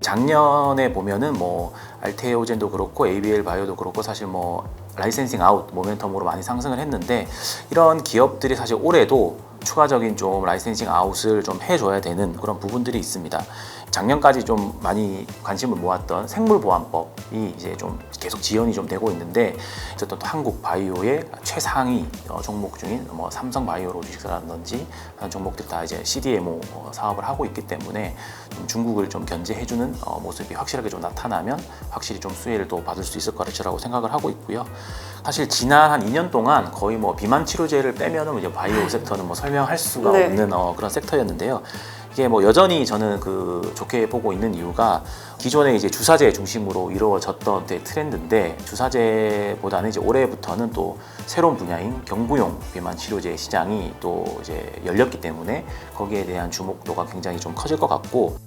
작년에 보면은 뭐 알테오젠도 그렇고 ABL 바이오도 그렇고 사실 뭐 라이센싱 아웃 모멘텀으로 많이 상승을 했는데, 이런 기업들이 사실 올해도 추가적인 좀 라이센싱 아웃을 좀 해줘야 되는 그런 부분들이 있습니다. 작년까지 좀 많이 관심을 모았던 생물보안법이 이제 좀 계속 지연이 좀 되고 있는데, 어쨌든 또 한국 바이오의 최상위 종목 중인 뭐 삼성바이오로직스라든지 하는 종목들이 다 이제 CDMO 사업을 하고 있기 때문에 좀 중국을 좀 견제해주는 모습이 확실하게 좀 나타나면 확실히 좀 수혜를 또 받을 수 있을 거라고 생각을 하고 있고요. 사실 지난 한 2년 동안 거의 뭐 비만 치료제를 빼면은 이제 바이오 섹터는 뭐 설명할 수가 없는 그런 섹터였는데요. 이게 뭐 여전히 저는 좋게 보고 있는 이유가, 기존에 이제 주사제 중심으로 이루어졌던 트렌드인데, 주사제보다는 이제 올해부터는 또 새로운 분야인 경구용 비만 치료제 시장이 또 이제 열렸기 때문에 거기에 대한 주목도가 굉장히 좀 커질 것 같고.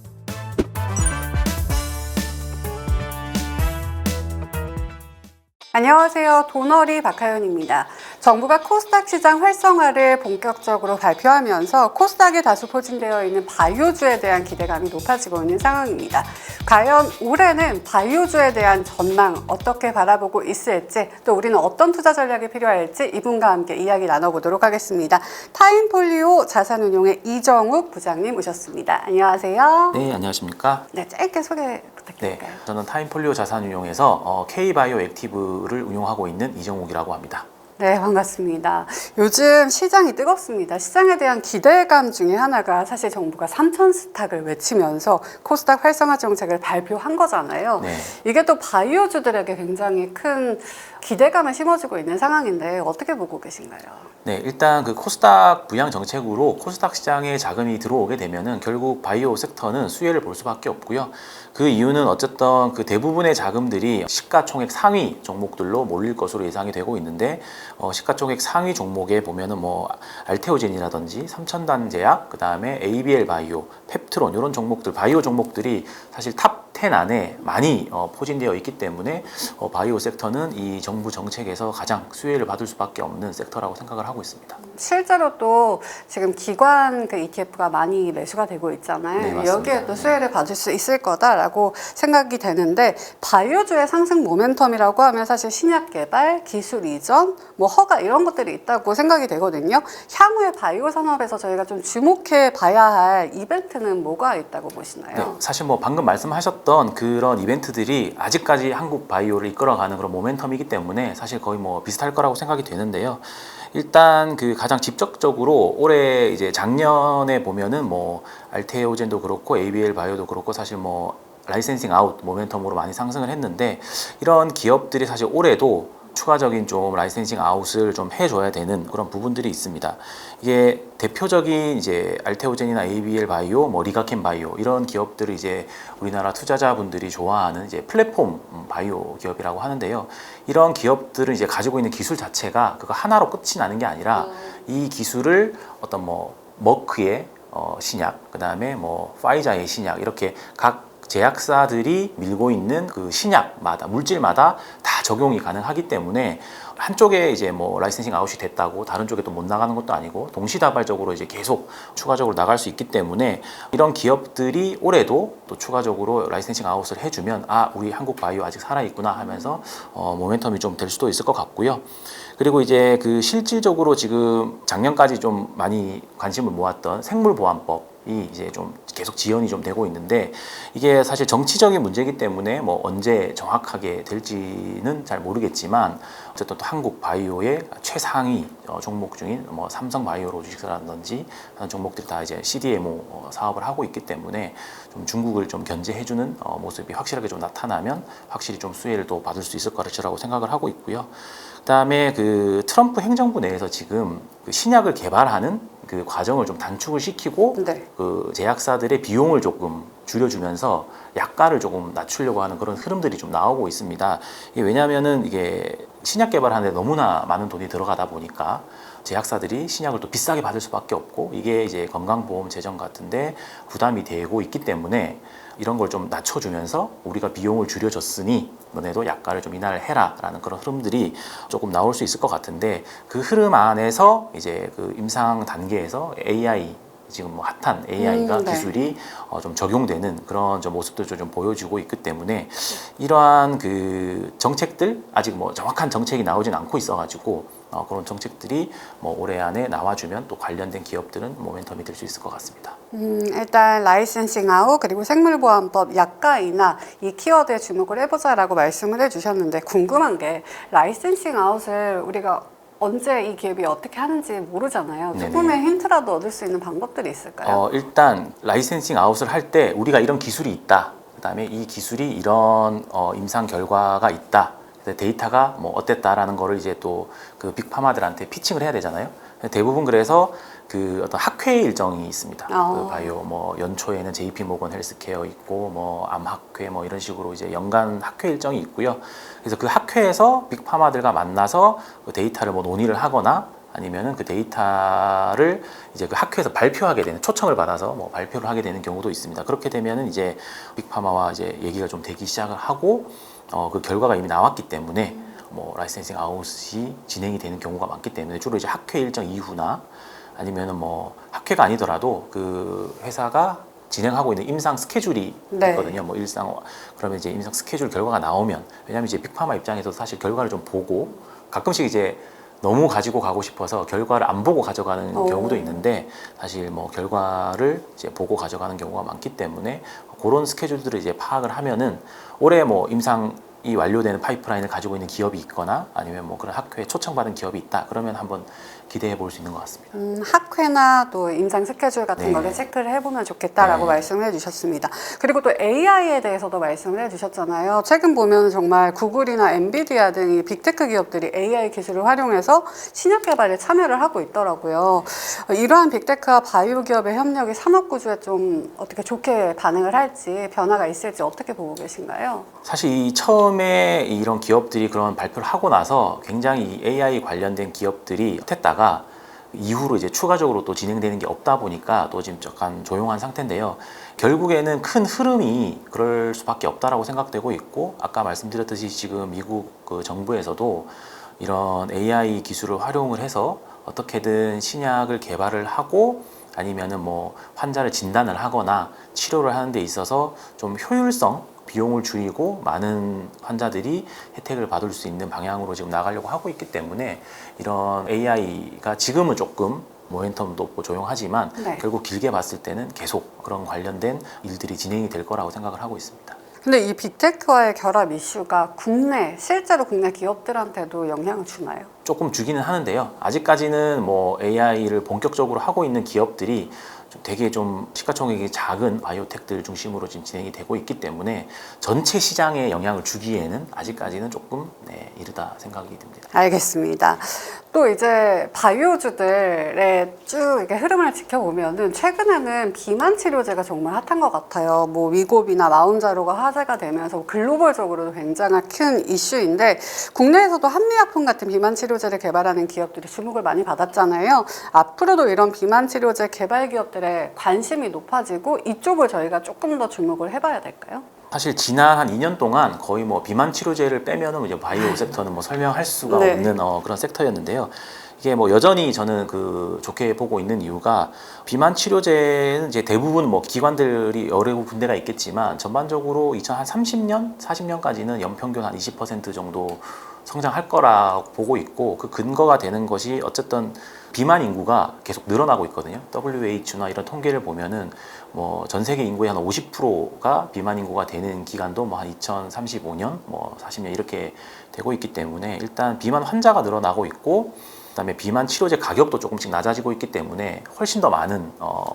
안녕하세요. 돈어리 박하연입니다. 정부가 코스닥 시장 활성화를 본격적으로 발표하면서 코스닥에 다수 포진되어 있는 바이오주에 대한 기대감이 높아지고 있는 상황입니다. 과연 올해는 바이오주에 대한 전망 어떻게 바라보고 있을지, 또 우리는 어떤 투자 전략이 필요할지 이분과 함께 이야기 나눠보도록 하겠습니다. 타임폴리오 자산운용의 이정욱 부장님 오셨습니다. 안녕하세요. 네, 안녕하십니까? 네, 짧게 소개 부탁드릴까요? 네, 저는 타임폴리오 자산운용에서 K바이오 액티브를 운용하고 있는 이정욱이라고 합니다. 네, 반갑습니다. 요즘 시장이 뜨겁습니다. 시장에 대한 기대감 중에 하나가 사실 정부가 3천 스탁을 외치면서 코스닥 활성화 정책을 발표한 거잖아요. 네. 이게 또 바이오주들에게 굉장히 큰 기대감을 심어주고 있는 상황인데 어떻게 보고 계신가요? 네, 일단 코스닥 부양 정책으로 코스닥 시장에 자금이 들어오게 되면은 결국 바이오 섹터는 수혜를 볼 수밖에 없고요. 그 이유는 어쨌든 대부분의 자금들이 시가총액 상위 종목들로 몰릴 것으로 예상이 되고 있는데, 시가총액 상위 종목에 보면은 뭐 알테오젠이라든지 삼천단제약, 그 다음에 ABL 바이오, 펩트론 이런 종목들, 바이오 종목들이 사실 탑 10 안에 많이 포진되어 있기 때문에 바이오 섹터는 이 정부 정책에서 가장 수혜를 받을 수밖에 없는 섹터라고 생각을 하고 있습니다. 실제로 또 지금 기관 ETF가 많이 매수가 되고 있잖아요. 네, 맞습니다. 여기에 또 수혜를 받을 수 있을 거다라고 생각이 되는데, 바이오주의 상승 모멘텀이라고 하면 사실 신약 개발, 기술 이전, 뭐 허가 이런 것들이 있다고 생각이 되거든요. 향후에 바이오 산업에서 저희가 좀 주목해 봐야 할 이벤트는 뭐가 있다고 보시나요? 네, 사실 뭐 방금 말씀하셨던 그런 이벤트들이 아직까지 한국 바이오를 이끌어가는 그런 모멘텀이기 때문에 사실 거의 뭐 비슷할 거라고 생각이 되는데요. 일단 가장 직접적으로 올해 이제 작년에 보면은 뭐 알테오젠도 그렇고 ABL 바이오도 그렇고 사실 뭐 라이센싱 아웃 모멘텀으로 많이 상승을 했는데, 이런 기업들이 사실 올해도 추가적인 좀 라이센싱 아웃을 좀 해줘야 되는 그런 부분들이 있습니다. 이게 대표적인 이제 알테오젠이나 ABL 바이오, 뭐 리가켄 바이오 이런 기업들을 이제 우리나라 투자자분들이 좋아하는 이제 플랫폼 바이오 기업이라고 하는데요. 이런 기업들은 이제 가지고 있는 기술 자체가 그거 하나로 끝이 나는 게 아니라 이 기술을 어떤 뭐 머크의 신약, 그 다음에 뭐 파이자의 신약, 이렇게 각 제약사들이 밀고 있는 신약마다, 물질마다 다 적용이 가능하기 때문에 한쪽에 이제 뭐 라이센싱 아웃이 됐다고 다른 쪽에 또 못 나가는 것도 아니고 동시다발적으로 이제 계속 추가적으로 나갈 수 있기 때문에, 이런 기업들이 올해도 또 추가적으로 라이센싱 아웃을 해주면 우리 한국 바이오 아직 살아있구나 하면서 모멘텀이 좀 될 수도 있을 것 같고요. 그리고 이제 실질적으로 지금 작년까지 좀 많이 관심을 모았던 생물보안법 이 이제 좀 계속 지연이 좀 되고 있는데, 이게 사실 정치적인 문제이기 때문에 뭐 언제 정확하게 될지는 잘 모르겠지만, 어쨌든 또 한국 바이오의 최상위 종목 중인 뭐 삼성바이오로직스라든지 하는 종목들이 다 이제 CDMO 사업을 하고 있기 때문에 좀 중국을 좀 견제해주는 모습이 확실하게 좀 나타나면 확실히 좀 수혜를 또 받을 수 있을 거라고 생각을 하고 있고요. 그다음에 트럼프 행정부 내에서 지금 신약을 개발하는 과정을 좀 단축을 시키고 제약사들의 비용을 조금 줄여주면서 약가를 조금 낮추려고 하는 그런 흐름들이 좀 나오고 있습니다. 이게 왜냐하면은 이게 신약 개발하는데 너무나 많은 돈이 들어가다 보니까 제약사들이 신약을 또 비싸게 받을 수밖에 없고, 이게 이제 건강보험 재정 같은데 부담이 되고 있기 때문에 이런 걸 좀 낮춰주면서 우리가 비용을 줄여줬으니 너네도 약가를 좀 인하를 해라 라는 그런 흐름들이 조금 나올 수 있을 것 같은데, 그 흐름 안에서 이제 임상 단계에서 AI 지금 뭐 핫한 AI가 네. 기술이 좀 적용되는 그런 좀 모습들도 좀 보여주고 있기 때문에 이러한 그 정책들 아직 뭐 정확한 정책이 나오진 않고 있어가지고 그런 정책들이 뭐 올해 안에 나와주면 또 관련된 기업들은 모멘텀이 될 수 있을 것 같습니다. 일단 라이센싱 아웃 그리고 생물보안법 약가 인하 이 키워드에 주목을 해보자라고 말씀을 해주셨는데 궁금한 게 라이센싱 아웃을 우리가 언제 이 기업이 어떻게 하는지 모르잖아요. 네네. 조금의 힌트라도 얻을 수 있는 방법들이 있을까요? 일단 라이센싱 아웃을 할 때 우리가 이런 기술이 있다. 그다음에 이 기술이 이런 임상 결과가 있다. 데이터가 뭐 어땠다라는 거를 이제 또 그 빅파마들한테 피칭을 해야 되잖아요. 대부분 그래서 그 어떤 학회 일정이 있습니다. 그 바이오 뭐 연초에는 JP 모건 헬스케어 있고 뭐 암학회 뭐 이런 식으로 이제 연간 학회 일정이 있고요. 그래서 그 학회에서 빅파마들과 만나서 그 데이터를 뭐 논의를 하거나 아니면은 그 데이터를 이제 그 학회에서 발표하게 되는 초청을 받아서 뭐 발표를 하게 되는 경우도 있습니다. 그렇게 되면은 이제 빅파마와 이제 얘기가 좀 되기 시작을 하고 그 결과가 이미 나왔기 때문에 뭐 라이센싱 아웃이 진행이 되는 경우가 많기 때문에 주로 이제 학회 일정 이후나 아니면은 뭐 학회가 아니더라도 그 회사가 진행하고 있는 임상 스케줄이 네. 있거든요. 뭐 그러면 이제 임상 스케줄 결과가 나오면 왜냐하면 이제 빅파마 입장에서 사실 결과를 좀 보고 가끔씩 이제 너무 가지고 가고 싶어서 결과를 안 보고 가져가는 경우도 있는데 사실 뭐 결과를 이제 보고 가져가는 경우가 많기 때문에 그런 스케줄들을 이제 파악을 하면은 올해 뭐 임상이 완료되는 파이프라인을 가지고 있는 기업이 있거나 아니면 뭐 그런 학회에 초청받은 기업이 있다 그러면 한번 기대해 볼 수 있는 것 같습니다. 학회나 또 임상 스케줄 같은 네. 거를 체크를 해보면 좋겠다라고 네. 말씀을 해주셨습니다. 그리고 또 AI에 대해서도 말씀을 해주셨잖아요. 최근 보면 정말 구글이나 엔비디아 등 이 빅테크 기업들이 AI 기술을 활용해서 신약 개발에 참여를 하고 있더라고요. 이러한 빅테크와 바이오 기업의 협력이 산업 구조에 좀 어떻게 좋게 반응을 할지 변화가 있을지 어떻게 보고 계신가요? 사실 이 처음에 이런 기업들이 그런 발표를 하고 나서 굉장히 AI 관련된 기업들이 했다가 이후로 이제 추가적으로 또 진행되는 게 없다 보니까 또 지금 약간 조용한 상태인데요. 결국에는 큰 흐름이 그럴 수밖에 없다라고 생각되고 있고 아까 말씀드렸듯이 지금 미국 그 정부에서도 이런 AI 기술을 활용을 해서 어떻게든 신약을 개발을 하고 아니면은 뭐 환자를 진단을 하거나 치료를 하는 데 있어서 좀 효율성 비용을 줄이고 많은 환자들이 혜택을 받을 수 있는 방향으로 지금 나가려고 하고 있기 때문에 이런 AI가 지금은 조금 모멘텀도 없고 조용하지만 네. 결국 길게 봤을 때는 계속 그런 관련된 일들이 진행이 될 거라고 생각을 하고 있습니다. 근데 이 빅테크와의 결합 이슈가 실제로 국내 기업들한테도 영향을 주나요? 조금 주기는 하는데요. 아직까지는 뭐 AI를 본격적으로 하고 있는 기업들이 되게 좀 시가총액이 작은 바이오텍들 중심으로 지금 진행이 되고 있기 때문에 전체 시장에 영향을 주기에는 아직까지는 조금 이르다 생각이 듭니다. 알겠습니다. 또 이제 바이오주들의 쭉 이렇게 흐름을 지켜보면은 최근에는 비만 치료제가 정말 핫한 것 같아요. 뭐 위고비나 마운자로가 화제가 되면서 글로벌적으로도 굉장히 큰 이슈인데 국내에서도 한미약품 같은 비만 치료제를 개발하는 기업들이 주목을 많이 받았잖아요. 앞으로도 이런 비만 치료제 개발 기업들의 관심이 높아지고 이쪽을 저희가 조금 더 주목을 해봐야 될까요? 사실 지난 한 2년 동안 거의 뭐 비만 치료제를 빼면은 이제 바이오 섹터는 뭐 설명할 수가 네. 없는 그런 섹터였는데요. 이게 뭐 여전히 저는 그 좋게 보고 있는 이유가 비만 치료제는 이제 대부분 뭐 기관들이 여러 군데가 있겠지만 전반적으로 2030년, 40년까지는 연평균 한 20% 정도 성장할 거라고 보고 있고 그 근거가 되는 것이 어쨌든 비만 인구가 계속 늘어나고 있거든요. WHO나 이런 통계를 보면은 뭐 전 세계 인구의 한 50%가 비만 인구가 되는 기간도 뭐 한 2035년, 뭐 40년 이렇게 되고 있기 때문에 일단 비만 환자가 늘어나고 있고 그다음에 비만 치료제 가격도 조금씩 낮아지고 있기 때문에 훨씬 더 많은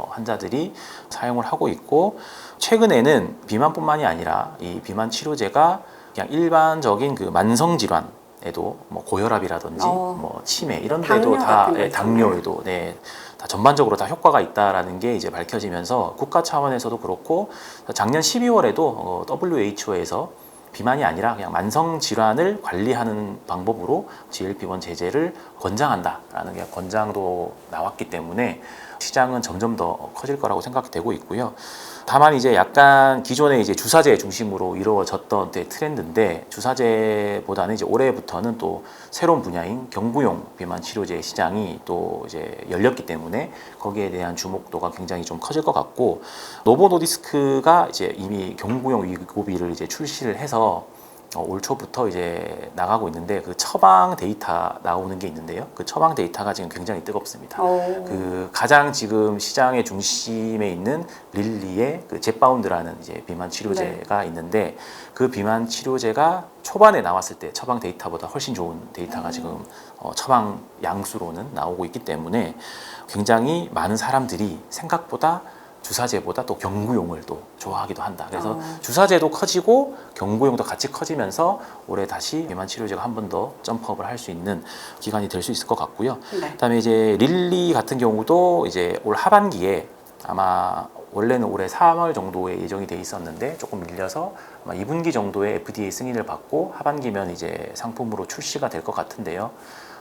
환자들이 사용을 하고 있고 최근에는 비만뿐만이 아니라 이 비만 치료제가 그냥 일반적인 그 만성 질환에도 뭐 고혈압이라든지 뭐 치매 이런 데도 다 당뇨에도 다 전반적으로 다 효과가 있다라는 게 이제 밝혀지면서 국가 차원에서도 그렇고 작년 12월에도 WHO에서 비만이 아니라 그냥 만성 질환을 관리하는 방법으로 GLP-1 제제를 권장한다라는 게 권장도 나왔기 때문에 시장은 점점 더 커질 거라고 생각이 되고 있고요. 다만 이제 약간 기존에 이제 주사제 중심으로 이루어졌던 트렌드인데 주사제보다는 이제 올해부터는 또 새로운 분야인 경구용 비만 치료제 시장이 또 이제 열렸기 때문에 거기에 대한 주목도가 굉장히 좀 커질 것 같고 노보 노디스크가 이제 이미 경구용 위고비를 이제 출시를 해서 올 초부터 이제 나가고 있는데 그 처방 데이터 나오는 게 있는데요. 그 처방 데이터가 지금 굉장히 뜨겁습니다. 그 가장 지금 시장의 중심에 있는 릴리의 그 젯바운드라는 이제 비만 치료제가 있는데 그 비만 치료제가 초반에 나왔을 때 처방 데이터보다 훨씬 좋은 데이터가 지금 처방 양수로는 나오고 있기 때문에 굉장히 많은 사람들이 생각보다 주사제보다 또 경구용을 또 좋아하기도 한다. 그래서 주사제도 커지고 경구용도 같이 커지면서 올해 다시 비만 치료제가 한 번 더 점프업을 할 수 있는 기간이 될 수 있을 것 같고요. 그다음에 이제 릴리 같은 경우도 이제 올 하반기에 아마 원래는 올해 3월 정도에 예정이 돼 있었는데 조금 밀려서 아마 2분기 정도에 FDA 승인을 받고 하반기면 이제 상품으로 출시가 될 것 같은데요.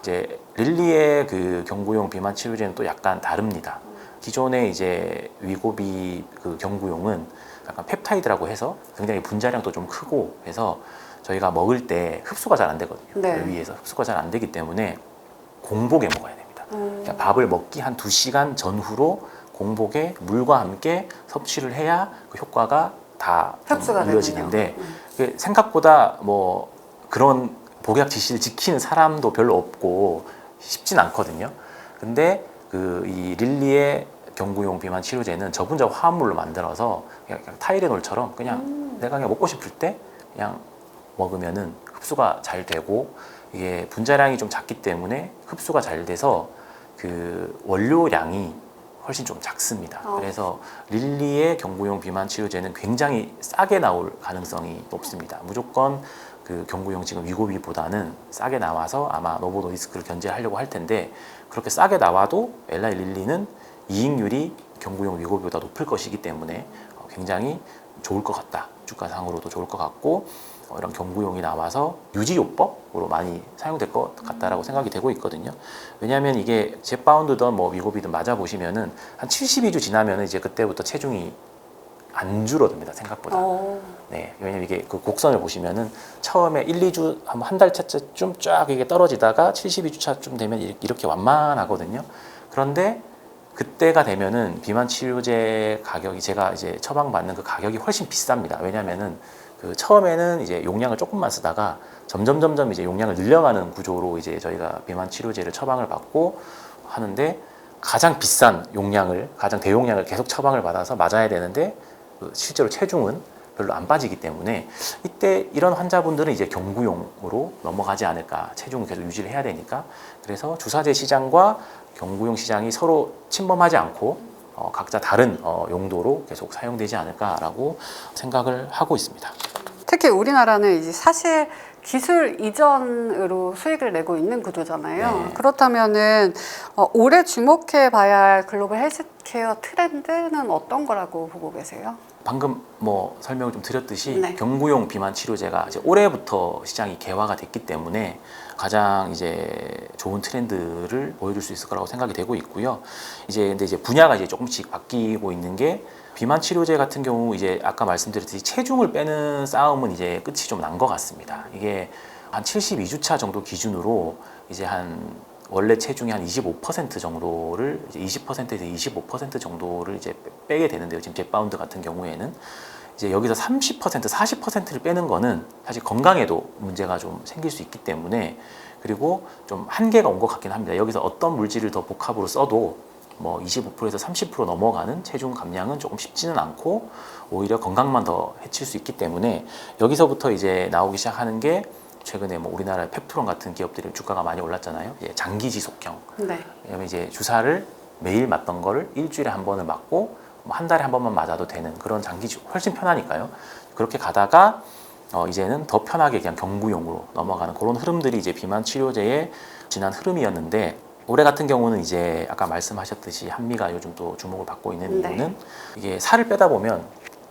이제 릴리의 그 경구용 비만 치료제는 또 약간 다릅니다. 기존의 이제 위고비 그 경구용은 약간 펩타이드라고 해서 굉장히 분자량도 좀 크고 해서 저희가 먹을 때 흡수가 잘 안 되거든요. 위에서 흡수가 잘 안 되기 때문에 공복에 먹어야 됩니다. 그러니까 밥을 먹기 한 2시간 전후로 공복에 물과 함께 섭취를 해야 그 효과가 다 이어지는데 생각보다 뭐 그런 복약 지시를 지키는 사람도 별로 없고 쉽진 않거든요. 근데 그 이 릴리의 경구용 비만 치료제는 저분자 화합물로 만들어서 그냥 타이레놀처럼 그냥 내가 그냥 먹고 싶을 때 그냥 먹으면은 흡수가 잘 되고 이게 분자량이 좀 작기 때문에 흡수가 잘 돼서 그 원료량이 훨씬 좀 작습니다. 그래서 릴리의 경구용 비만 치료제는 굉장히 싸게 나올 가능성이 높습니다. 무조건 그 경구용 지금 위고비보다는 싸게 나와서 아마 노보 노디스크를 견제하려고 할 텐데 그렇게 싸게 나와도 엘라이 릴리는 이익률이 경구용 위고비보다 높을 것이기 때문에 굉장히 좋을 것 같다. 주가상으로도 좋을 것 같고 이런 경구용이 나와서 유지요법으로 많이 사용될 것 같다라고 생각이 되고 있거든요. 왜냐하면 이게 젯바운드든 뭐 위고비든 맞아 보시면은 한 72주 지나면은 이제 그때부터 체중이 안 줄어듭니다. 생각보다. 네, 왜냐면 이게 그 곡선을 보시면은 처음에 1, 2주 한 달 차쯤 쫙 이게 떨어지다가 72주 차쯤 되면 이렇게 완만하거든요. 그런데 그때가 되면은 비만 치료제 가격이 제가 이제 처방받는 그 가격이 훨씬 비쌉니다. 왜냐면은 그 처음에는 이제 용량을 조금만 쓰다가 점점 이제 용량을 늘려가는 구조로 이제 저희가 비만 치료제를 처방을 받고 하는데 가장 비싼 용량을 가장 대용량을 계속 처방을 받아서 맞아야 되는데 실제로 체중은 별로 안 빠지기 때문에 이때 이런 환자분들은 이제 경구용으로 넘어가지 않을까. 체중을 계속 유지를 해야 되니까. 그래서 주사제 시장과 경구용 시장이 서로 침범하지 않고 각자 다른 용도로 계속 사용되지 않을까라고 생각을 하고 있습니다. 특히 우리나라는 이제 사실 기술 이전으로 수익을 내고 있는 구조잖아요. 그렇다면은 올해 주목해 봐야 할 글로벌 헬스케어 트렌드는 어떤 거라고 보고 계세요? 방금 뭐 설명을 좀 드렸듯이 경구용 비만 치료제가 이제 올해부터 시장이 개화가 됐기 때문에 가장 이제 좋은 트렌드를 보여줄 수 있을 거라고 생각이 되고 있고요. 근데 이제 분야가 이제 조금씩 바뀌고 있는 게 비만 치료제 같은 경우 이제 아까 말씀드렸듯이 체중을 빼는 싸움은 이제 끝이 좀 난 것 같습니다. 이게 한 72주차 정도 기준으로 이제 한 원래 체중이 한 25% 정도를 이제 20%에서 25% 정도를 이제 빼게 되는데요. 지금 젯바운드 같은 경우에는 이제 여기서 30%, 40%를 빼는 거는 사실 건강에도 문제가 좀 생길 수 있기 때문에 그리고 좀 한계가 온 것 같긴 합니다. 여기서 어떤 물질을 더 복합으로 써도 뭐 25%에서 30% 넘어가는 체중 감량은 조금 쉽지는 않고 오히려 건강만 더 해칠 수 있기 때문에 여기서부터 이제 나오기 시작하는 게 최근에 뭐 우리나라 펩트론 같은 기업들이 주가가 많이 올랐잖아요. 장기 지속형. 왜냐면 이제 주사를 매일 맞던 거를 일주일에 한 번을 맞고 뭐 한 달에 한 번만 맞아도 되는 그런 장기 훨씬 편하니까요. 그렇게 가다가 이제는 더 편하게 그냥 경구용으로 넘어가는 그런 흐름들이 이제 비만 치료제의 지난 흐름이었는데 올해 같은 경우는 이제 아까 말씀하셨듯이 한미가 요즘 또 주목을 받고 있는 이유는 이게 살을 빼다 보면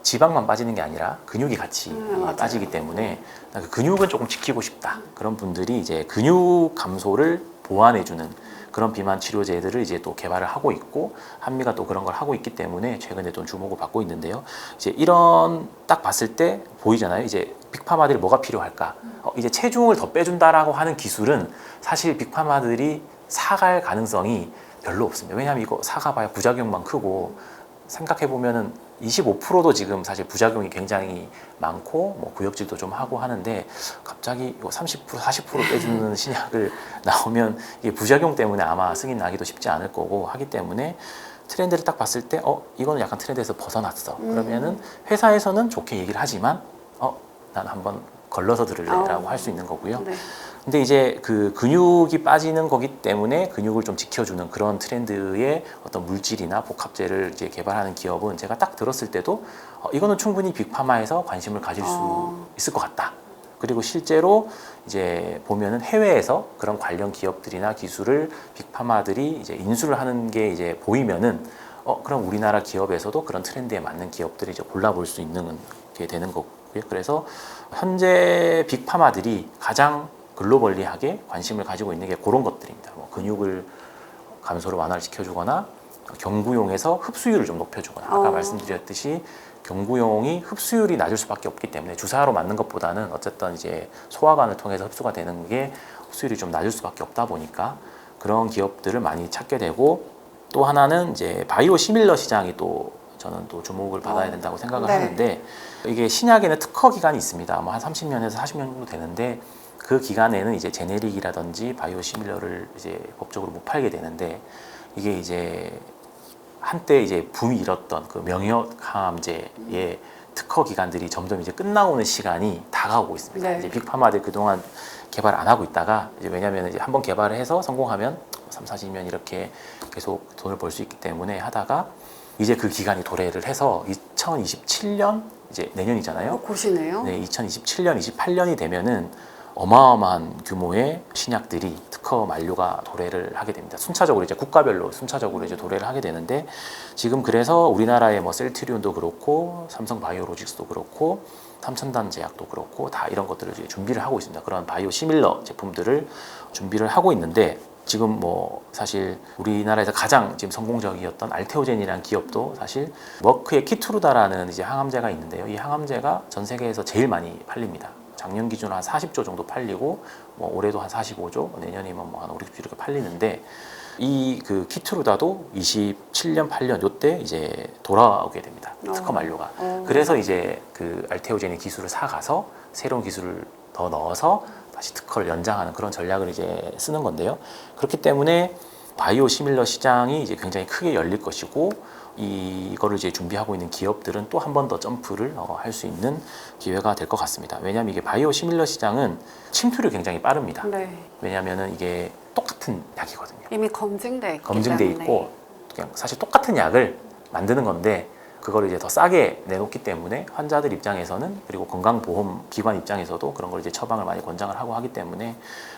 지방만 빠지는 게 아니라 근육이 같이 빠지기 때문에 그 근육은 조금 지키고 싶다. 그런 분들이 이제 근육 감소를 보완해주는 그런 비만 치료제들을 이제 또 개발을 하고 있고 한미가 또 그런 걸 하고 있기 때문에 최근에 또 주목을 받고 있는데요. 이제 이런 딱 봤을 때 보이잖아요. 이제 빅파마들이 뭐가 필요할까? 이제 체중을 더 빼준다라고 하는 기술은 사실 빅파마들이 사갈 가능성이 별로 없습니다. 왜냐하면 이거 사가봐야 부작용만 크고 생각해 보면은 25%도 지금 사실 부작용이 굉장히 많고 뭐 구역질도 좀 하고 하는데 갑자기 이거 30% 40% 빼주는 신약을 나오면 이게 부작용 때문에 아마 승인 나기도 쉽지 않을 거고 하기 때문에 트렌드를 딱 봤을 때 이거는 약간 트렌드에서 벗어났어. 그러면은 회사에서는 좋게 얘기를 하지만 난 한번 걸러서 들을래라고 할 수 있는 거고요. 네. 근데 이제 그 근육이 빠지는 거기 때문에 근육을 좀 지켜주는 그런 트렌드의 어떤 물질이나 복합제를 이제 개발하는 기업은 제가 딱 들었을 때도 이거는 충분히 빅파마에서 관심을 가질 수 있을 것 같다. 그리고 실제로 이제 보면은 해외에서 그런 관련 기업들이나 기술을 빅파마들이 이제 인수를 하는 게 이제 보이면은 그럼 우리나라 기업에서도 그런 트렌드에 맞는 기업들을 이제 골라볼 수 있는 게 되는 거고요. 그래서 현재 빅파마들이 가장 글로벌리하게 관심을 가지고 있는 게 그런 것들입니다. 뭐 근육을 감소를 완화를 시켜주거나 경구용에서 흡수율을 좀 높여주거나 아까 말씀드렸듯이 경구용이 흡수율이 낮을 수밖에 없기 때문에 주사로 맞는 것보다는 어쨌든 이제 소화관을 통해서 흡수가 되는 게 흡수율이 좀 낮을 수밖에 없다 보니까 그런 기업들을 많이 찾게 되고 또 하나는 이제 바이오 시밀러 시장이 또 저는 또 주목을 받아야 된다고 생각을 하는데 이게 신약에는 특허 기간이 있습니다. 뭐 한 30년에서 40년 정도 되는데 그 기간에는 이제 제네릭이라든지 바이오 시밀러를 이제 법적으로 못 팔게 되는데 이게 이제 한때 이제 붐이 일었던 그 명역 항암제의 특허 기간들이 점점 이제 끝나오는 시간이 다가오고 있습니다. 네. 이제 빅파마들 그동안 개발 안 하고 있다가 이제 왜냐하면 이제 한번 개발을 해서 성공하면 3, 40년 이렇게 계속 돈을 벌 수 있기 때문에 하다가 이제 그 기간이 도래를 해서 2027년 이제 내년이잖아요. 곧이네요. 네, 2027년, 28년이 되면은 어마어마한 규모의 신약들이 특허 만료가 도래를 하게 됩니다. 순차적으로 이제 국가별로 순차적으로 이제 도래를 하게 되는데 지금 그래서 우리나라의 뭐 셀트리온도 그렇고 삼성 바이오로직스도 그렇고 삼천단 제약도 그렇고 다 이런 것들을 이제 준비를 하고 있습니다. 그런 바이오 시밀러 제품들을 준비를 하고 있는데 지금 뭐 사실 우리나라에서 가장 지금 성공적이었던 알테오젠이라는 기업도 사실 머크의 키투루다라는 이제 항암제가 있는데요. 이 항암제가 전 세계에서 제일 많이 팔립니다. 작년 기준으로 한 40조 정도 팔리고 뭐 올해도 한 45조, 내년이면 뭐 한 5, 60조 이렇게 팔리는데 이 그 키투루다도 27년, 8년 요때 이제 돌아오게 됩니다. 특허 만료가. 그래서 이제 그 알테오젠의 기술을 사가서 새로운 기술을 더 넣어서 다시 특허를 연장하는 그런 전략을 이제 쓰는 건데요. 그렇기 때문에 바이오 시밀러 시장이 이제 굉장히 크게 열릴 것이고 이거를 이제 준비하고 있는 기업들은 또 한 번 더 점프를 할 수 있는 기회가 될 것 같습니다. 왜냐하면 이게 바이오 시밀러 시장은 침투력이 굉장히 빠릅니다. 네. 왜냐하면은 이게 똑같은 약이거든요. 이미 검증돼 있기 검증돼 때문에. 있고 그냥 사실 똑같은 약을 만드는 건데 그걸 이제 더 싸게 내놓기 때문에 환자들 입장에서는 그리고 건강보험기관 입장에서도 그런 걸 이제 처방을 많이 권장을 하고 하기 때문에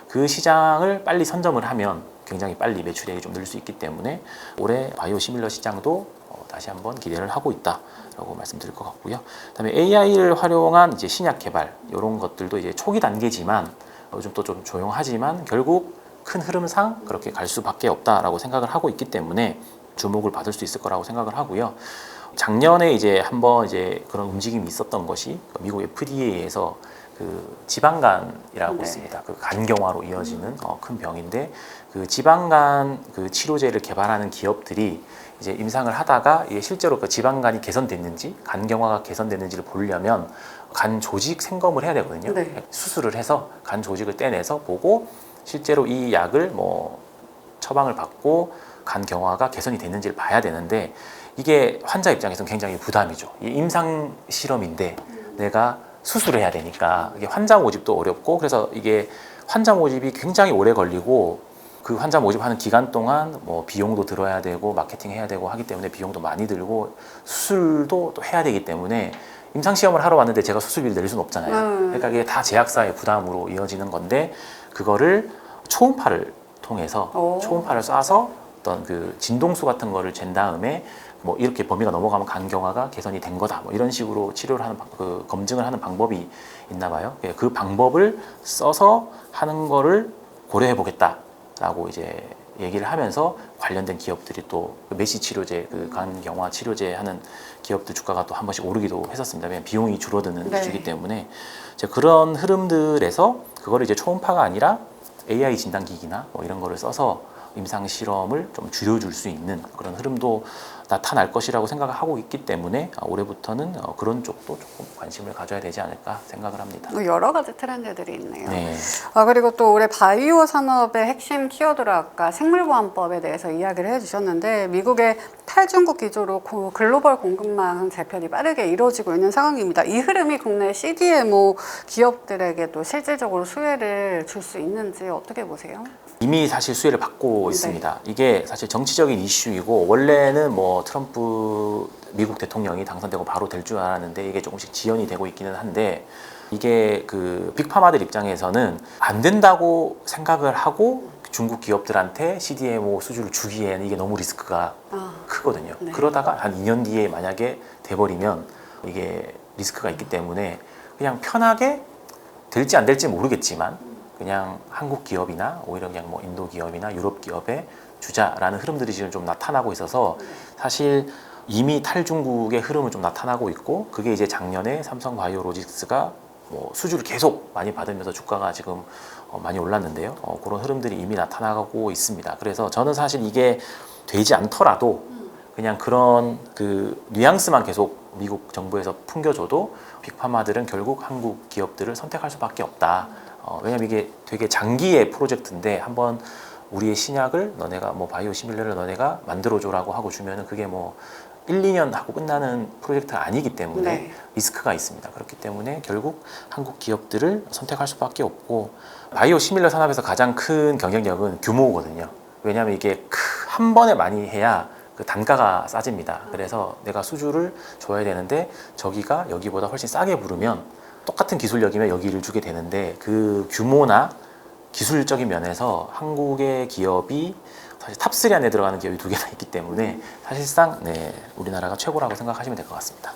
그 시장을 빨리 선점을 하면 굉장히 빨리 매출액이 좀 늘 수 있기 때문에 올해 바이오 시밀러 시장도 다시 한번 기대를 하고 있다라고 말씀드릴 것 같고요. 그다음에 AI를 활용한 이제 신약 개발 이런 것들도 이제 초기 단계지만 요즘 또 좀 조용하지만 결국 큰 흐름상 그렇게 갈 수밖에 없다라고 생각을 하고 있기 때문에 주목을 받을 수 있을 거라고 생각을 하고요. 작년에 이제 한번 이제 그런 움직임이 있었던 것이 미국 FDA에서 그 지방간이라고 있습니다. 그 간경화로 이어지는 큰 병인데 그 지방간 그 치료제를 개발하는 기업들이 이제 임상을 하다가 이게 실제로 그 지방간이 개선됐는지 간경화가 개선됐는지를 보려면 간 조직 생검을 해야 되거든요. 네. 수술을 해서 간 조직을 떼내서 보고 실제로 이 약을 뭐 처방을 받고 간 경화가 개선이 됐는지를 봐야 되는데 이게 환자 입장에서는 굉장히 부담이죠. 이 임상 실험인데 내가 수술을 해야 되니까 이게 환자 모집도 어렵고 그래서 이게 환자 모집이 굉장히 오래 걸리고 그 환자 모집하는 기간 동안 뭐 비용도 들어야 되고 마케팅 해야 되고 하기 때문에 비용도 많이 들고 수술도 또 해야 되기 때문에 임상 시험을 하러 왔는데 제가 수술비를 낼 수는 없잖아요. 그러니까 이게 다 제약사의 부담으로 이어지는 건데 그거를 초음파를 통해서 초음파를 쏴서 어떤 그 진동수 같은 거를 잰 다음에 뭐 이렇게 범위가 넘어가면 간경화가 개선이 된 거다. 뭐 이런 식으로 치료를 하는 그 검증을 하는 방법이 있나 봐요. 그 방법을 써서 하는 거를 고려해 보겠다라고 이제 얘기를 하면서 관련된 기업들이 또 메시 치료제, 그 간경화 치료제 하는 기업들 주가가 또 한 번씩 오르기도 했었습니다. 왜냐면 비용이 줄어드는 네. 이슈이기 때문에 이제 그런 흐름들에서 그거를 이제 초음파가 아니라 AI 진단기기나 뭐 이런 거를 써서 임상 실험을 좀 줄여줄 수 있는 그런 흐름도 나타날 것이라고 생각을 하고 있기 때문에 올해부터는 그런 쪽도 조금 관심을 가져야 되지 않을까 생각을 합니다. 여러 가지 트렌드들이 있네요. 네. 그리고 또 올해 바이오 산업의 핵심 키워드로 아까 생물보안법에 대해서 이야기를 해주셨는데 미국의 탈중국 기조로 글로벌 공급망 재편이 빠르게 이루어지고 있는 상황입니다. 이 흐름이 국내 CDMO 기업들에게도 실질적으로 수혜를 줄 수 있는지 어떻게 보세요? 이미 사실 수혜를 받고 있습니다. 이게 사실 정치적인 이슈이고 원래는 뭐 트럼프 미국 대통령이 당선되고 바로 될 줄 알았는데 이게 조금씩 지연이 되고 있기는 한데 이게 그 빅파마들 입장에서는 안 된다고 생각을 하고 중국 기업들한테 CDMO 수주를 주기에는 이게 너무 리스크가 크거든요. 네. 그러다가 한 2년 뒤에 만약에 돼버리면 이게 리스크가 있기 때문에 그냥 편하게 될지 안 될지 모르겠지만 그냥 한국 기업이나 오히려 그냥 뭐 인도 기업이나 유럽 기업에 주자라는 흐름들이 지금 좀 나타나고 있어서 사실 이미 탈중국의 흐름은 좀 나타나고 있고 그게 이제 작년에 삼성바이오로직스가 뭐 수주를 계속 많이 받으면서 주가가 지금 많이 올랐는데요. 그런 흐름들이 이미 나타나고 있습니다. 그래서 저는 사실 이게 되지 않더라도 그냥 그런 그 뉘앙스만 계속 미국 정부에서 풍겨줘도 빅파마들은 결국 한국 기업들을 선택할 수밖에 없다. 왜냐면 이게 되게 장기의 프로젝트인데 한번 우리의 신약을 너네가 뭐 바이오 시밀러를 너네가 만들어줘라고 하고 주면은 그게 뭐 1, 2년 하고 끝나는 프로젝트가 아니기 때문에 네. 리스크가 있습니다. 그렇기 때문에 결국 한국 기업들을 선택할 수밖에 없고 바이오 시밀러 산업에서 가장 큰 경쟁력은 규모거든요. 왜냐하면 이게 한 번에 많이 해야 그 단가가 싸집니다. 그래서 내가 수주를 줘야 되는데 저기가 여기보다 훨씬 싸게 부르면 똑같은 기술력이면 여기를 주게 되는데 그 규모나 기술적인 면에서 한국의 기업이 사실 탑3 안에 들어가는 기업이 2개나 있기 때문에 사실상 우리나라가 최고라고 생각하시면 될 것 같습니다.